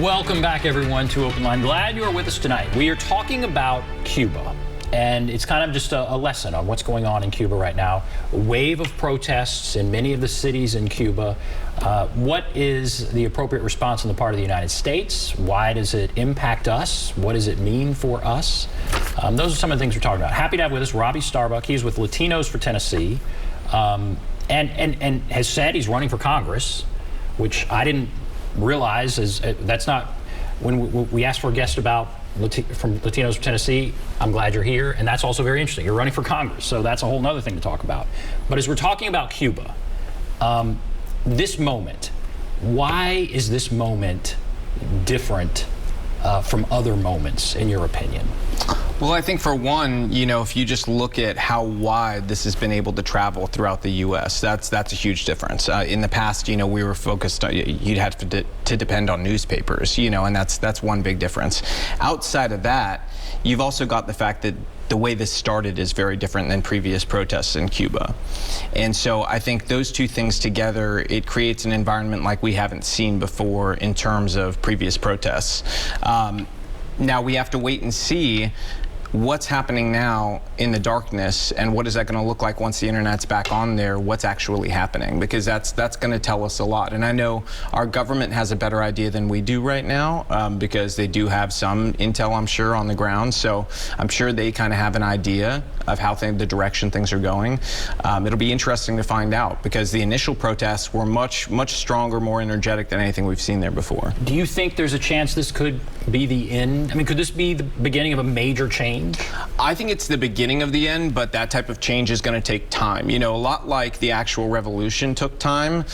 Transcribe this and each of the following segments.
Welcome back, everyone, to Open Line. Glad you are with us tonight. We are talking about Cuba, and it's kind of just a lesson on what's going on in Cuba right now. A wave of protests in many of the cities in Cuba. What is the appropriate response on the part of the United States? Why does it impact us? What does it mean for us? Those are some of the things we're talking about. Happy to have with us Robby Starbuck. He's with Latinos for Tennessee, and has said he's running for Congress, which I didn't realize that's not when we asked for a guest from Latinos for Tennessee. I'm glad you're here, and that's also very interesting. You're running for Congress, so that's a whole other thing to talk about. But as we're talking about Cuba, this moment, why is this moment different from other moments, in your opinion? Well, I think for one, if you just look at how wide this has been able to travel throughout the U.S., that's a huge difference. In the past, we were focused on, you'd have to depend on newspapers, and that's one big difference. Outside of that, you've also got the fact that the way this started is very different than previous protests in Cuba. And so I think those two things together, it creates an environment like we haven't seen before in terms of previous protests. Now we have to wait and see what's happening now in the darkness, and what is that going to look like once the internet's back on there, what's actually happening, because that's going to tell us a lot. And I know our government has a better idea than we do right now, because they do have some intel, I'm sure, on the ground, so I'm sure they kind of have an idea of how the direction things are going. It'll be interesting to find out, because the initial protests were much stronger, more energetic than anything we've seen there before. Do you think there's a chance this could be the end? I mean, could this be the beginning of a major change? I think it's the beginning of the end, but that type of change is going to take time. A lot like the actual revolution took time,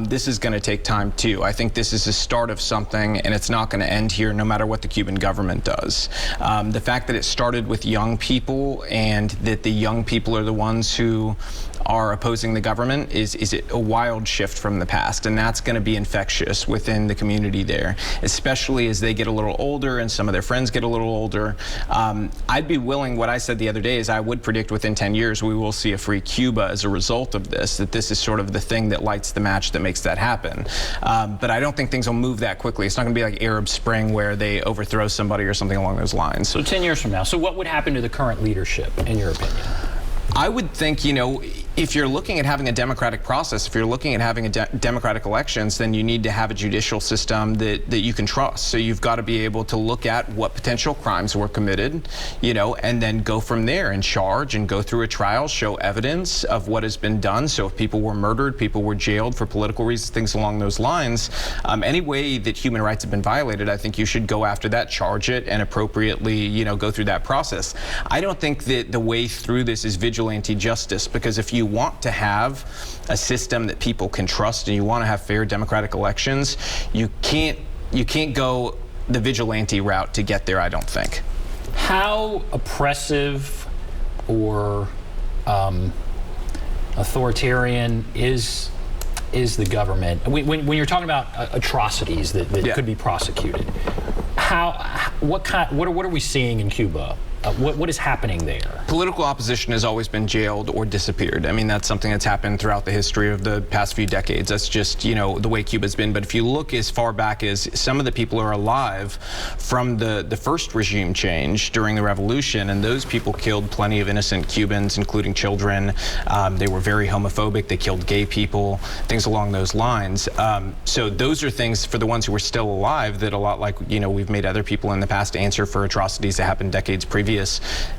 this is going to take time too. I think this is the start of something, and it's not going to end here no matter what the Cuban government does. The fact that it started with young people, and that the young people are the ones who are opposing the government is a wild shift from the past, and that's going to be infectious within the community there, especially as they get a little older and some of their friends get a little older. I'd be willing, what I said the other day is I would predict within 10 years we will see a free Cuba as a result of this, that this is sort of the thing that lights the match that makes that happen. But I don't think things will move that quickly. It's not going to be like Arab Spring where they overthrow somebody or something along those lines. So 10 years from now, so what would happen to the current leadership, in your opinion? I would think, if you're looking at having a democratic process, if you're looking at having democratic elections, then you need to have a judicial system that you can trust. So you've got to be able to look at what potential crimes were committed, and then go from there and charge and go through a trial, show evidence of what has been done. So if people were murdered, people were jailed for political reasons, things along those lines, any way that human rights have been violated, I think you should go after that, charge it, and appropriately, go through that process. I don't think that the way through this is vigilante justice, because if you want to have a system that people can trust and you want to have fair democratic elections, you can't go the vigilante route to get there, I don't think. How oppressive or authoritarian is the government? When you're talking about atrocities that could be prosecuted, what are we seeing in Cuba? What is happening there? Political opposition has always been jailed or disappeared. I mean, that's something that's happened throughout the history of the past few decades. That's just, the way Cuba's been. But if you look as far back as some of the people are alive from the first regime change during the revolution, and those people killed plenty of innocent Cubans, including children. They were very homophobic. They killed gay people, things along those lines. So those are things for the ones who are still alive that a lot like, we've made other people in the past answer for atrocities that happened decades previous.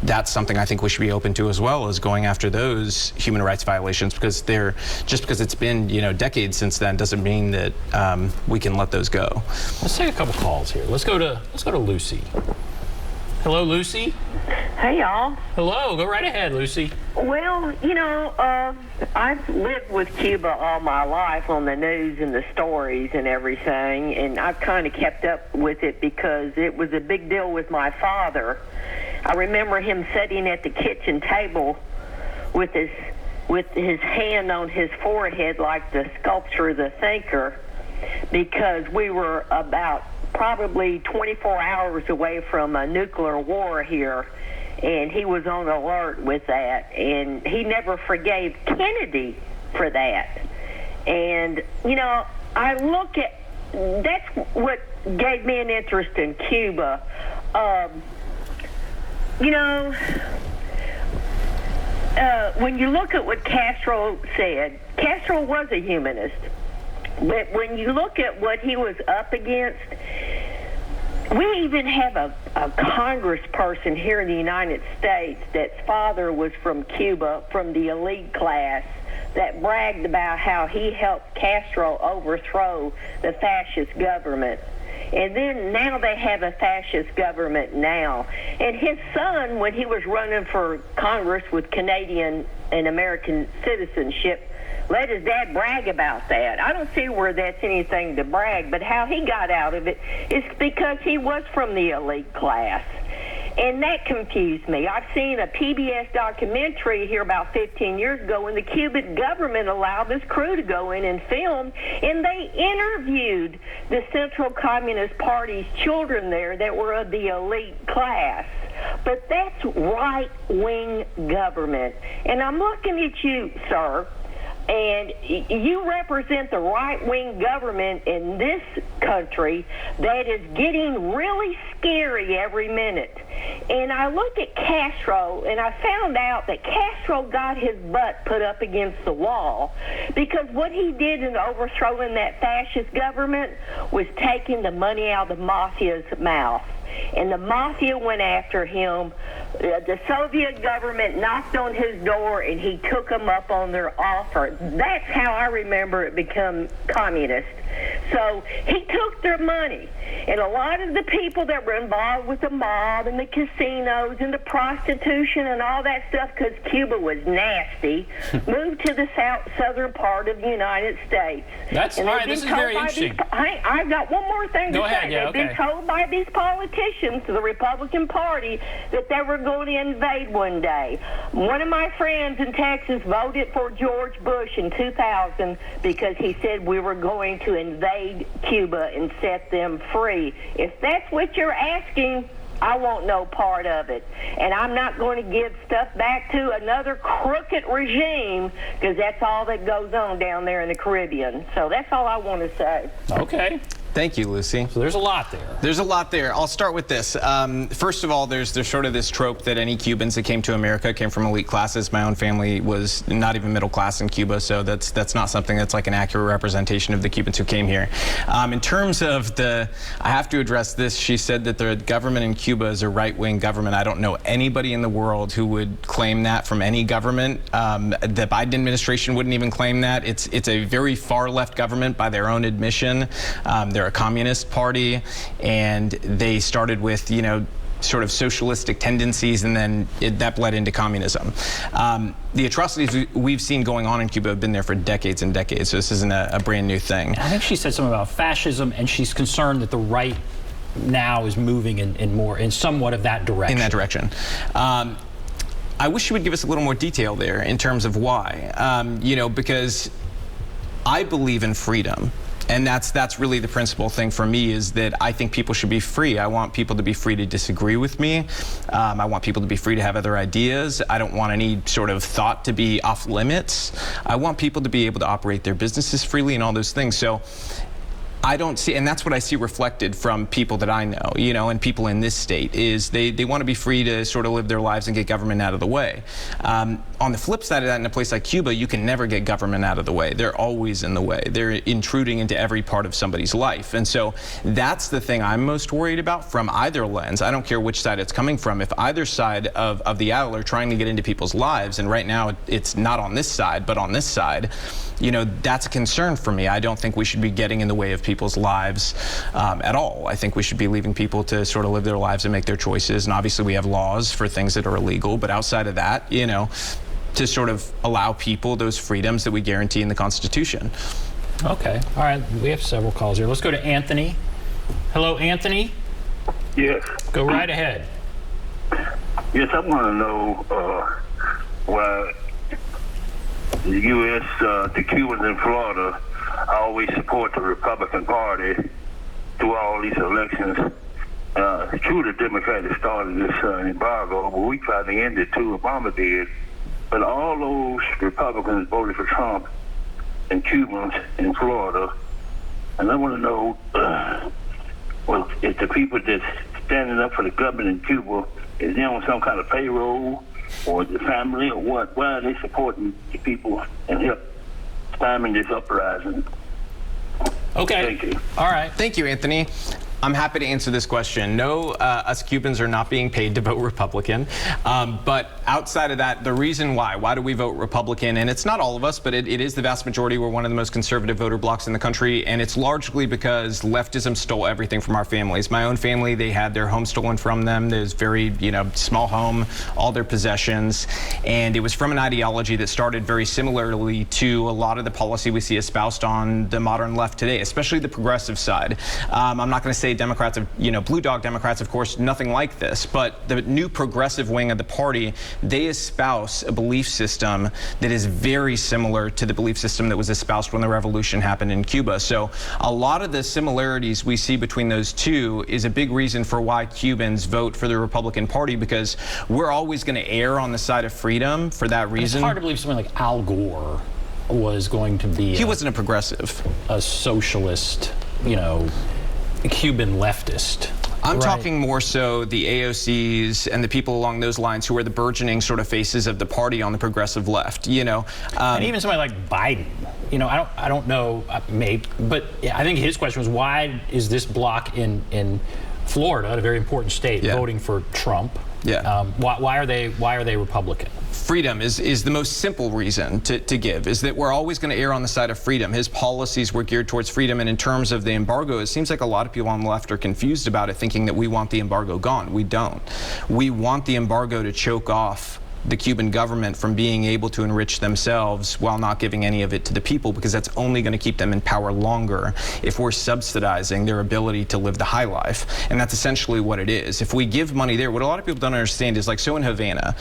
That's something I think we should be open to as well, as going after those human rights violations, because just because it's been decades since then doesn't mean that we can let those go. Let's take a couple calls here. Let's go to Lucy. Hello, Lucy. Hey, y'all. Hello. Go right ahead, Lucy. Well, I've lived with Cuba all my life on the news and the stories and everything, and I've kind of kept up with it because it was a big deal with my father. I remember him sitting at the kitchen table with his hand on his forehead like the sculpture, the thinker, because we were about probably 24 hours away from a nuclear war here, and he was on alert with that, and he never forgave Kennedy for that. And I look at, that's what gave me an interest in Cuba. When you look at what Castro said, Castro was a humanist. But when you look at what he was up against, we even have a congressperson here in the United States that's father was from Cuba, from the elite class, that bragged about how he helped Castro overthrow the fascist government. And then now they have a fascist government now. And his son, when he was running for Congress with Canadian and American citizenship, let his dad brag about that. I don't see where that's anything to brag, but how he got out of it is because he was from the elite class. And that confused me. I've seen a PBS documentary here about 15 years ago when the Cuban government allowed this crew to go in and film, and they interviewed the Central Communist Party's children there that were of the elite class. But that's right-wing government. And I'm looking at you, sir, and you represent the right-wing government in this country that is getting really scary every minute. And I look at Castro, and I found out that Castro got his butt put up against the wall because what he did in overthrowing that fascist government was taking the money out of the mafia's mouth. And the mafia went after him. The Soviet government knocked on his door, and he took them up on their offer. That's how I remember it become communist. So he took their money. And a lot of the people that were involved with the mob and the casinos and the prostitution and all that stuff, because Cuba was nasty, moved to the southern part of the United States. That's all right. This is very interesting. I've got one more thing to say. Go ahead. Yeah, They've been told by these politicians, the Republican Party, that they were going to invade one day. One of my friends in Texas voted for George Bush in 2000 because he said we were going to invade Cuba and set them free. If that's what you're asking, I want no part of it. And I'm not going to give stuff back to another crooked regime because that's all that goes on down there in the Caribbean. So that's all I want to say. Okay. Thank you, Lucy. So there's a lot there. There's a lot there. I'll start with this. First of all, there's sort of this trope that any Cubans that came to America came from elite classes. My own family was not even middle class in Cuba, so that's not something that's like an accurate representation of the Cubans who came here. In terms of I have to address this. She said that the government in Cuba is a right-wing government. I don't know anybody in the world who would claim that from any government. The Biden administration wouldn't even claim that. It's a very far-left government by their own admission. They're a communist party, and they started with, sort of socialistic tendencies, and then that bled into communism. The atrocities we've seen going on in Cuba have been there for decades and decades, so this isn't a brand new thing. I think she said something about fascism, and she's concerned that the right now is moving in somewhat of that direction. In that direction. I wish you would give us a little more detail there in terms of why. Because I believe in freedom. And that's really the principal thing for me, is that I think people should be free. I want people to be free to disagree with me. I want people to be free to have other ideas. I don't want any sort of thought to be off limits. I want people to be able to operate their businesses freely and all those things. So I don't see, and that's what I see reflected from people that I know, and people in this state, is they want to be free to sort of live their lives and get government out of the way. On the flip side of that, in a place like Cuba, you can never get government out of the way. They're always in the way. They're intruding into every part of somebody's life. And so that's the thing I'm most worried about from either lens. I don't care which side it's coming from. If either side of the aisle are trying to get into people's lives, and right now it's not on this side, but on this side, that's a concern for me. I don't think we should be getting in the way of people's lives at all. I think we should be leaving people to sort of live their lives and make their choices. And obviously we have laws for things that are illegal, but outside of that, to sort of allow people those freedoms that we guarantee in the Constitution. Okay. All right. We have several calls here. Let's go to Anthony. Hello, Anthony. Yes. Go right ahead. Yes, I want to know why the U.S., the Cubans in Florida, always support the Republican Party through all these elections. True, the Democrats started this embargo, but we tried to end it too. Obama did. But all those Republicans voted for Trump and Cubans in Florida. And I want to know well, if the people that's standing up for the government in Cuba, is they on some kind of payroll, or the family, or what? Why are they supporting the people and help stymie this uprising? Okay. Thank you. All right. Thank you, Anthony. I'm happy to answer this question. No, us Cubans are not being paid to vote Republican. But outside of that, the reason why do we vote Republican? And it's not all of us, but it is the vast majority. We're one of the most conservative voter blocs in the country. And it's largely because leftism stole everything from our families. My own family, they had their home stolen from them. There's very, small home, all their possessions. And it was from an ideology that started very similarly to a lot of the policy we see espoused on the modern left today, especially the progressive side. I'm not going to say Democrats, blue dog Democrats, of course, nothing like this, but the new progressive wing of the party, they espouse a belief system that is very similar to the belief system that was espoused when the revolution happened in Cuba. So a lot of the similarities we see between those two is a big reason for why Cubans vote for the Republican Party, because we're always going to err on the side of freedom for that reason. It's hard to believe someone like Al Gore was going to be he wasn't a progressive, a socialist, Cuban leftist. I'm talking more so the AOCs and the people along those lines who are the burgeoning sort of faces of the party on the progressive left, and even somebody like Biden, I don't know, maybe, but I think his question was, why is this bloc in Florida, a very important state, voting for Trump? Why are they Republican? Freedom is the most simple reason to give, is that we're always going to err on the side of freedom. His policies were geared towards freedom, and in terms of the embargo, it seems like a lot of people on the left are confused about it, thinking that we want the embargo gone. We don't. We want the embargo to choke off the Cuban government from being able to enrich themselves while not giving any of it to the people, because that's only going to keep them in power longer if we're subsidizing their ability to live the high life. And that's essentially what it is. If we give money there, what a lot of people don't understand is, so in Havana,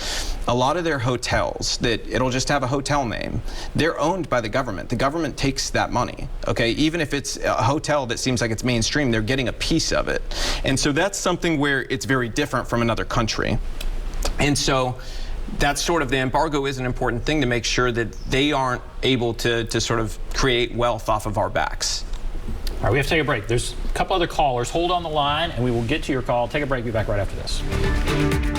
a lot of their hotels, that it'll just have a hotel name, they're owned by the government. The government takes that money, okay? Even if it's a hotel that seems like it's mainstream, they're getting a piece of it. And so that's something where it's very different from another country. And so that's sort of, the embargo is an important thing to make sure that they aren't able to sort of create wealth off of our backs. All right, we have to take a break. There's a couple other callers. Hold on the line, and we will get to your call. Take a break. Be back right after this.